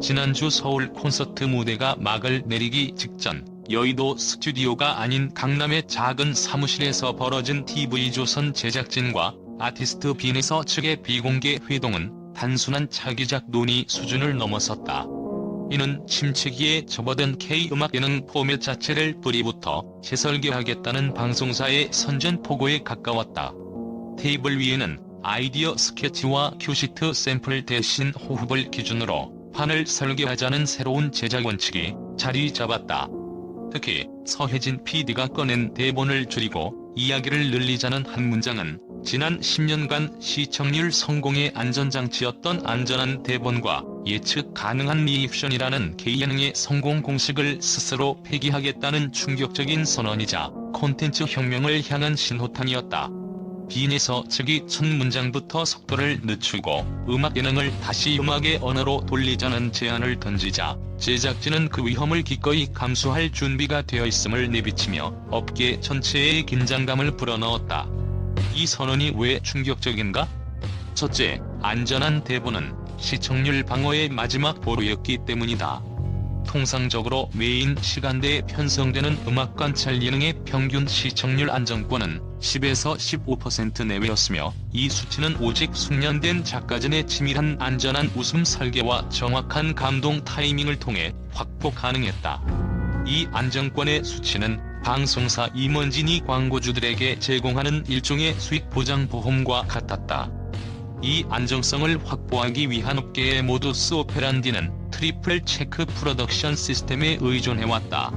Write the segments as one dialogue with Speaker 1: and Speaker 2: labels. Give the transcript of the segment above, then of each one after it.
Speaker 1: 지난주 서울 콘서트 무대가 막을 내리기 직전 여의도 스튜디오가 아닌 강남의 작은 사무실에서 벌어진 TV조선 제작진과 아티스트 빈에서 측의 비공개 회동은 단순한 차기작 논의 수준을 넘어섰다. 이는 침체기에 접어든 K음악 예능 포맷 자체를 뿌리부터 재설계하겠다는 방송사의 선전포고에 가까웠다. 테이블 위에는 아이디어 스케치와 큐시트 샘플 대신 호흡을 기준으로 판을 설계하자는 새로운 제작 원칙이 자리 잡았다. 특히 서혜진 PD가 꺼낸 대본을 줄이고 이야기를 늘리자는 한 문장은 지난 10년간 시청률 성공의 안전장치였던 안전한 대본과 예측 가능한 리액션이라는 K예능의 성공 공식을 스스로 폐기하겠다는 충격적인 선언이자 콘텐츠 혁명을 향한 신호탄이었다. 빈에서 측이 첫 문장부터 속도를 늦추고 음악 예능을 다시 음악의 언어로 돌리자는 제안을 던지자 제작진은 그 위험을 기꺼이 감수할 준비가 되어 있음을 내비치며 업계 전체의 긴장감을 불어넣었다. 이 선언이 왜 충격적인가? 첫째, 안전한 대본은 시청률 방어의 마지막 보루였기 때문이다. 통상적으로 메인 시간대에 편성되는 음악 관찰 예능의 평균 시청률 안정권은 10에서 15% 내외였으며 이 수치는 오직 숙련된 작가진의 치밀한 안전한 웃음 설계와 정확한 감동 타이밍을 통해 확보 가능했다. 이 안정권의 수치는 방송사 임원진이 광고주들에게 제공하는 일종의 수익 보장 보험과 같았다. 이 안정성을 확보하기 위한 업계의 모두스 오페란디는 트리플 체크 프로덕션 시스템에 의존해왔다.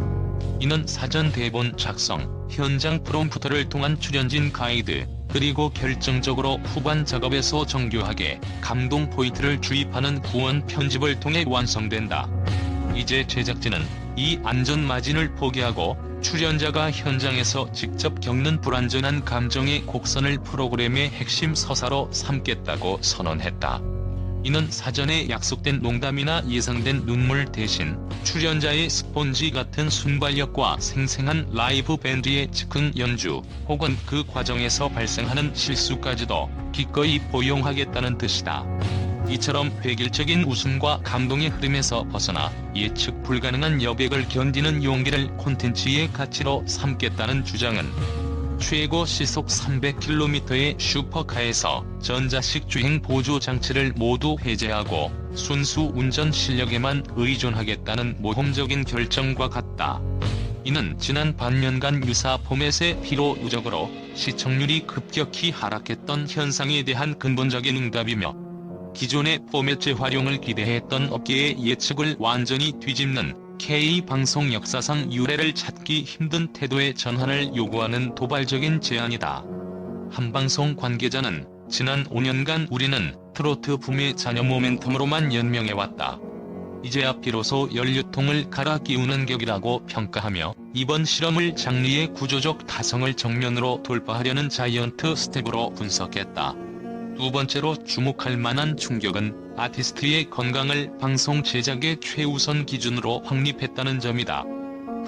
Speaker 1: 이는 사전 대본 작성, 현장 프롬프터를 통한 출연진 가이드, 그리고 결정적으로 후반 작업에서 정교하게 감동 포인트를 주입하는 구원 편집을 통해 완성된다. 이제 제작진은 이 안전 마진을 포기하고 출연자가 현장에서 직접 겪는 불안전한 감정의 곡선을 프로그램의 핵심 서사로 삼겠다고 선언했다. 이는 사전에 약속된 농담이나 예상된 눈물 대신 출연자의 스폰지 같은 순발력과 생생한 라이브 밴드의 즉흥 연주, 혹은 그 과정에서 발생하는 실수까지도 기꺼이 포용하겠다는 뜻이다. 이처럼 획일적인 웃음과 감동의 흐름에서 벗어나 예측 불가능한 여백을 견디는 용기를 콘텐츠의 가치로 삼겠다는 주장은 최고 시속 300km의 슈퍼카에서 전자식 주행 보조 장치를 모두 해제하고 순수 운전 실력에만 의존하겠다는 모험적인 결정과 같다. 이는 지난 반년간 유사 포맷의 피로 누적으로 시청률이 급격히 하락했던 현상에 대한 근본적인 응답이며 기존의 포맷 재활용을 기대했던 업계의 예측을 완전히 뒤집는 K방송 역사상 유례를 찾기 힘든 태도의 전환을 요구하는 도발적인 제안이다. 한 방송 관계자는 지난 5년간 우리는 트로트 붐의 자녀 모멘텀으로만 연명해왔다. 이제야 비로소 연료통을 갈아 끼우는 격이라고 평가하며 이번 실험을 장르의 구조적 타성을 정면으로 돌파하려는 자이언트 스텝으로 분석했다. 두 번째로 주목할 만한 충격은 아티스트의 건강을 방송 제작의 최우선 기준으로 확립했다는 점이다.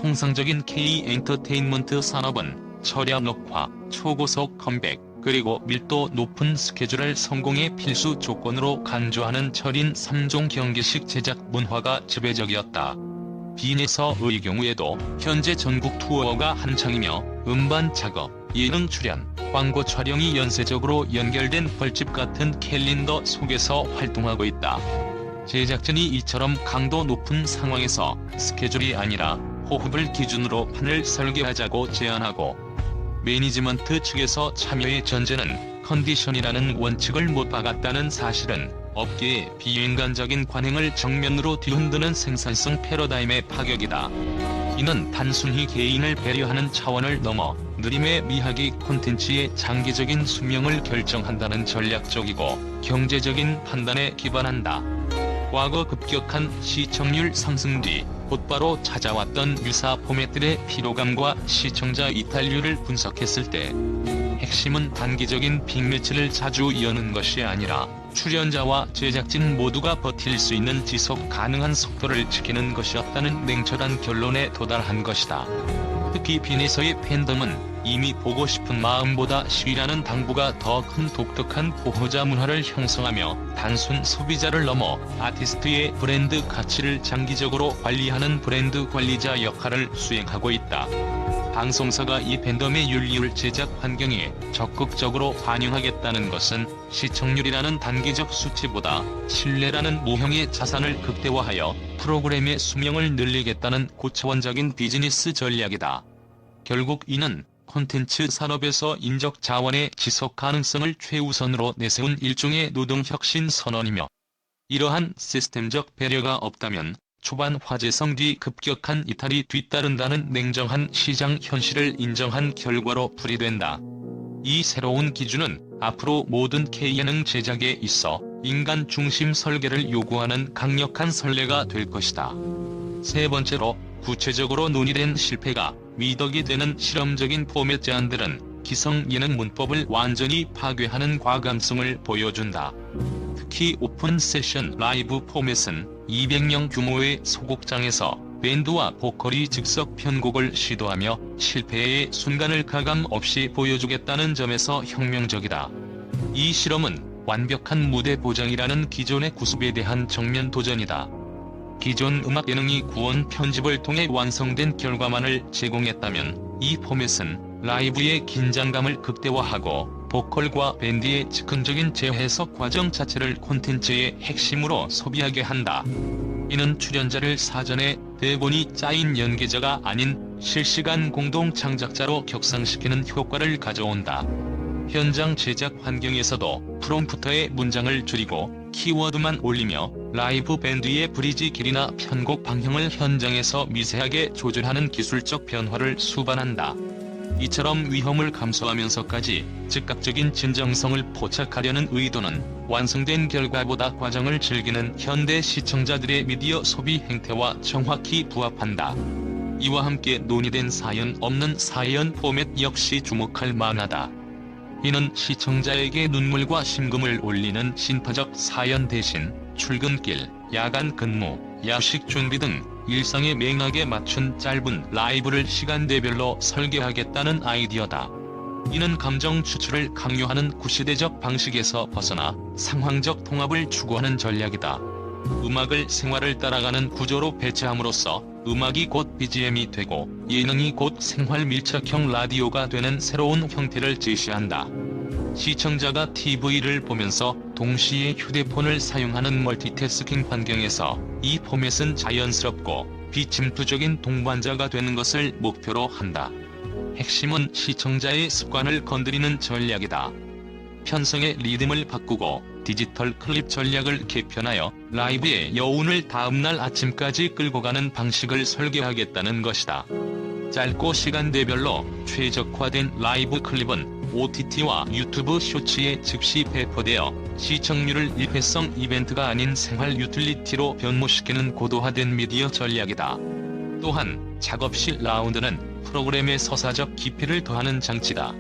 Speaker 1: 통상적인 K-엔터테인먼트 산업은 철야 녹화, 초고속 컴백, 그리고 밀도 높은 스케줄을 성공의 필수 조건으로 간주하는 철인 3종 경계식 제작 문화가 지배적이었다. 빈에서의 경우에도 현재 전국 투어가 한창이며 음반 작업, 예능 출연, 광고 촬영이 연쇄적으로 연결된 벌집 같은 캘린더 속에서 활동하고 있다. 제작진이 이처럼 강도 높은 상황에서 스케줄이 아니라 호흡을 기준으로 판을 설계하자고 제안하고 매니지먼트 측에서 참여의 전제는 컨디션이라는 원칙을 못 박았다는 사실은 업계의 비인간적인 관행을 정면으로 뒤흔드는 생산성 패러다임의 파격이다. 이는 단순히 개인을 배려하는 차원을 넘어 느림의 미학이 콘텐츠의 장기적인 수명을 결정한다는 전략적이고 경제적인 판단에 기반한다. 과거 급격한 시청률 상승 뒤 곧바로 찾아왔던 유사 포맷들의 피로감과 시청자 이탈률을 분석했을 때 핵심은 단기적인 빅매치를 자주 여는 것이 아니라 출연자와 제작진 모두가 버틸 수 있는 지속 가능한 속도를 지키는 것이었다는 냉철한 결론에 도달한 것이다. 특히 빈에서의 팬덤은 이미 보고 싶은 마음보다 시위라는 당부가 더 큰 독특한 보호자 문화를 형성하며 단순 소비자를 넘어 아티스트의 브랜드 가치를 장기적으로 관리하는 브랜드 관리자 역할을 수행하고 있다. 방송사가 이 팬덤의 윤리를 제작 환경에 적극적으로 반영하겠다는 것은 시청률이라는 단기적 수치보다 신뢰라는 모형의 자산을 극대화하여 프로그램의 수명을 늘리겠다는 고차원적인 비즈니스 전략이다. 결국 이는 콘텐츠 산업에서 인적 자원의 지속 가능성을 최우선으로 내세운 일종의 노동혁신 선언이며, 이러한 시스템적 배려가 없다면 초반 화제성 뒤 급격한 이탈이 뒤따른다는 냉정한 시장 현실을 인정한 결과로 풀이된다. 이 새로운 기준은 앞으로 모든 K예능 제작에 있어 인간 중심 설계를 요구하는 강력한 선례가 될 것이다. 세 번째로, 구체적으로 논의된 실패가 미덕이 되는 실험적인 포맷 제안들은 기성 예능 문법을 완전히 파괴하는 과감성을 보여준다. 특히 오픈 세션 라이브 포맷은 200명 규모의 소극장에서 밴드와 보컬이 즉석 편곡을 시도하며 실패의 순간을 가감 없이 보여주겠다는 점에서 혁명적이다. 이 실험은 완벽한 무대 보장이라는 기존의 구습에 대한 정면 도전이다. 기존 음악 예능이 구원 편집을 통해 완성된 결과만을 제공했다면 이 포맷은 라이브의 긴장감을 극대화하고 보컬과 밴드의 즉흥적인 재해석 과정 자체를 콘텐츠의 핵심으로 소비하게 한다. 이는 출연자를 사전에 대본이 짜인 연기자가 아닌 실시간 공동 창작자로 격상시키는 효과를 가져온다. 현장 제작 환경에서도 프롬프터의 문장을 줄이고 키워드만 올리며 라이브 밴드의 브리지 길이나 편곡 방향을 현장에서 미세하게 조절하는 기술적 변화를 수반한다. 이처럼 위험을 감수하면서까지 즉각적인 진정성을 포착하려는 의도는 완성된 결과보다 과정을 즐기는 현대 시청자들의 미디어 소비 행태와 정확히 부합한다. 이와 함께 논의된 사연 없는 사연 포맷 역시 주목할 만하다. 이는 시청자에게 눈물과 심금을 올리는 신파적 사연 대신 출근길, 야간 근무, 야식 준비 등 일상에 맹하게 맞춘 짧은 라이브를 시간대별로 설계하겠다는 아이디어다. 이는 감정 추출을 강요하는 구시대적 방식에서 벗어나 상황적 통합을 추구하는 전략이다. 음악을 생활을 따라가는 구조로 배치함으로써 음악이 곧 BGM이 되고 예능이 곧 생활 밀착형 라디오가 되는 새로운 형태를 제시한다. 시청자가 TV를 보면서 동시에 휴대폰을 사용하는 멀티태스킹 환경에서 이 포맷은 자연스럽고 비침투적인 동반자가 되는 것을 목표로 한다. 핵심은 시청자의 습관을 건드리는 전략이다. 편성의 리듬을 바꾸고 디지털 클립 전략을 개편하여 라이브의 여운을 다음날 아침까지 끌고 가는 방식을 설계하겠다는 것이다. 짧고 시간대별로 최적화된 라이브 클립은 OTT와 유튜브 쇼츠에 즉시 배포되어 시청률을 일회성 이벤트가 아닌 생활 유틸리티로 변모시키는 고도화된 미디어 전략이다. 또한 작업실 라운드는 프로그램의 서사적 깊이를 더하는 장치다.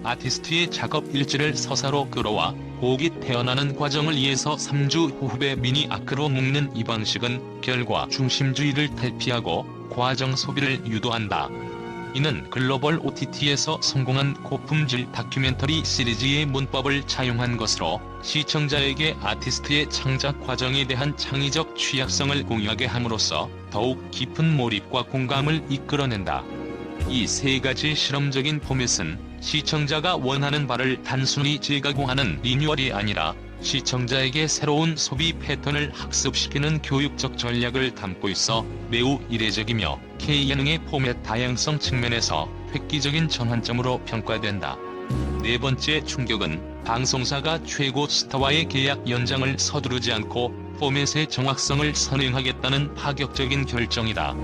Speaker 1: 아티스트의 작업 일지를 서사로 끌어와 곡이 태어나는 과정을 2에서 3주 후의 미니 아크로 묶는 이 방식은 결과 중심주의를 탈피하고 과정 소비를 유도한다. 이는 글로벌 OTT에서 성공한 고품질 다큐멘터리 시리즈의 문법을 차용한 것으로 시청자에게 아티스트의 창작 과정에 대한 창의적 취약성을 공유하게 함으로써 더욱 깊은 몰입과 공감을 이끌어낸다. 이 세 가지 실험적인 포맷은 시청자가 원하는 바를 단순히 재가공하는 리뉴얼이 아니라 시청자에게 새로운 소비 패턴을 학습시키는 교육적 전략을 담고 있어 매우 이례적이며 K예능의 포맷 다양성 측면에서 획기적인 전환점으로 평가된다. 네 번째 충격은 방송사가 최고 스타와의 계약 연장을 서두르지 않고 포맷의 정확성을 선행하겠다는 파격적인 결정이다.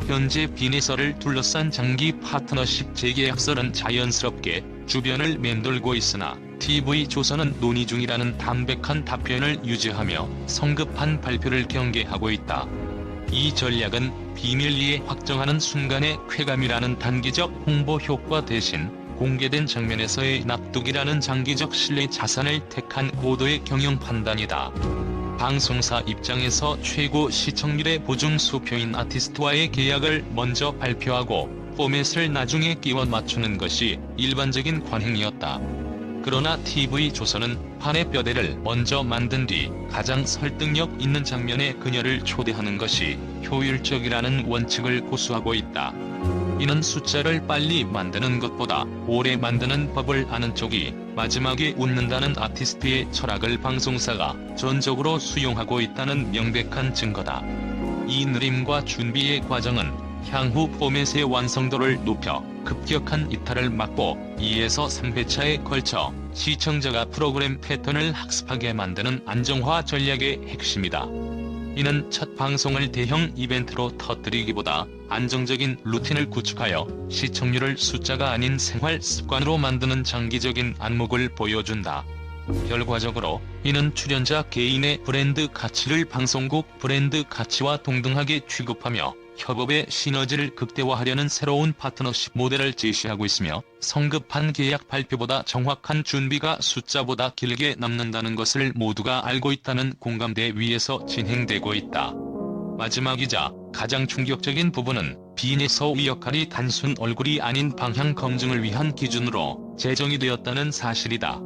Speaker 1: 현재 비네서를 둘러싼 장기 파트너십 재계약설은 자연스럽게 주변을 맴돌고 있으나 TV조선은 논의 중이라는 담백한 답변을 유지하며 성급한 발표를 경계하고 있다. 이 전략은 비밀리에 확정하는 순간의 쾌감이라는 단기적 홍보 효과 대신 공개된 장면에서의 납득이라는 장기적 신뢰 자산을 택한 고도의 경영 판단이다. 방송사 입장에서 최고 시청률의 보증 수표인 아티스트와의 계약을 먼저 발표하고 포맷을 나중에 끼워 맞추는 것이 일반적인 관행이었다. 그러나 TV조선은 판의 뼈대를 먼저 만든 뒤 가장 설득력 있는 장면에 그녀를 초대하는 것이 효율적이라는 원칙을 고수하고 있다. 이는 숫자를 빨리 만드는 것보다 오래 만드는 법을 아는 쪽이 마지막에 웃는다는 아티스트의 철학을 방송사가 전적으로 수용하고 있다는 명백한 증거다. 이 느림과 준비의 과정은 향후 포맷의 완성도를 높여 급격한 이탈을 막고 2에서 3회차에 걸쳐 시청자가 프로그램 패턴을 학습하게 만드는 안정화 전략의 핵심이다. 이는 첫 방송을 대형 이벤트로 터뜨리기보다 안정적인 루틴을 구축하여 시청률을 숫자가 아닌 생활 습관으로 만드는 장기적인 안목을 보여준다. 결과적으로 이는 출연자 개인의 브랜드 가치를 방송국 브랜드 가치와 동등하게 취급하며 협업의 시너지를 극대화하려는 새로운 파트너십 모델을 제시하고 있으며, 성급한 계약 발표보다 정확한 준비가 숫자보다 길게 남는다는 것을 모두가 알고 있다는 공감대 위에서 진행되고 있다. 마지막이자 가장 충격적인 부분은 빈에서의 역할이 단순 얼굴이 아닌 방향 검증을 위한 기준으로 제정이 되었다는 사실이다.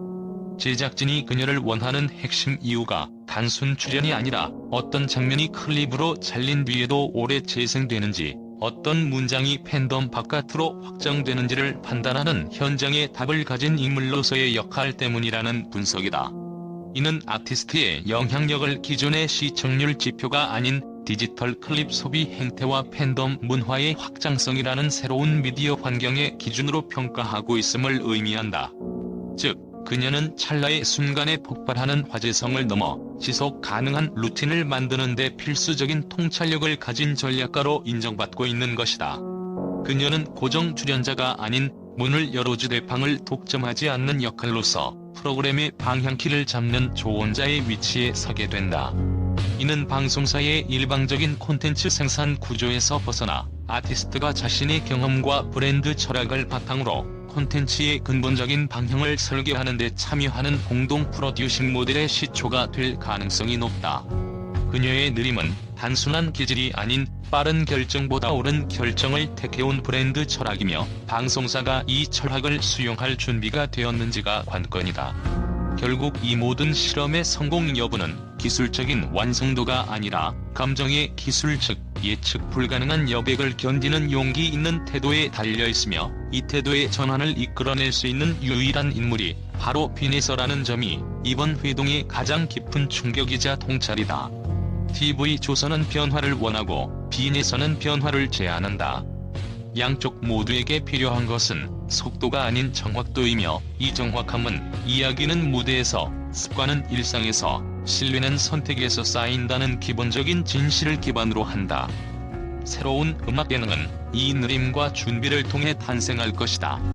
Speaker 1: 제작진이 그녀를 원하는 핵심 이유가 단순 출연이 아니라 어떤 장면이 클립으로 잘린 뒤에도 오래 재생되는지, 어떤 문장이 팬덤 바깥으로 확장되는지를 판단하는 현장의 답을 가진 인물로서의 역할 때문이라는 분석이다. 이는 아티스트의 영향력을 기존의 시청률 지표가 아닌 디지털 클립 소비 행태와 팬덤 문화의 확장성이라는 새로운 미디어 환경의 기준으로 평가하고 있음을 의미한다. 즉, 그녀는 찰나의 순간에 폭발하는 화제성을 넘어 지속 가능한 루틴을 만드는 데 필수적인 통찰력을 가진 전략가로 인정받고 있는 것이다. 그녀는 고정 출연자가 아닌 문을 열어주 대방을 독점하지 않는 역할로서 프로그램의 방향키를 잡는 조언자의 위치에 서게 된다. 이는 방송사의 일방적인 콘텐츠 생산 구조에서 벗어나 아티스트가 자신의 경험과 브랜드 철학을 바탕으로 콘텐츠의 근본적인 방향을 설계하는 데 참여하는 공동 프로듀싱 모델의 시초가 될 가능성이 높다. 그녀의 느림은 단순한 기질이 아닌 빠른 결정보다 옳은 결정을 택해온 브랜드 철학이며, 방송사가 이 철학을 수용할 준비가 되었는지가 관건이다. 결국 이 모든 실험의 성공 여부는 기술적인 완성도가 아니라 감정의 기술, 즉 예측 불가능한 여백을 견디는 용기 있는 태도에 달려있으며, 이 태도의 전환을 이끌어낼 수 있는 유일한 인물이 바로 빈에서라는 점이 이번 회동의 가장 깊은 충격이자 통찰이다. TV조선은 변화를 원하고 빈에서는 변화를 제안한다. 양쪽 모두에게 필요한 것은 속도가 아닌 정확도이며, 이 정확함은 이야기는 무대에서, 습관은 일상에서, 신뢰는 선택에서 쌓인다는 기본적인 진실을 기반으로 한다. 새로운 음악 예능은 이 느림과 준비를 통해 탄생할 것이다.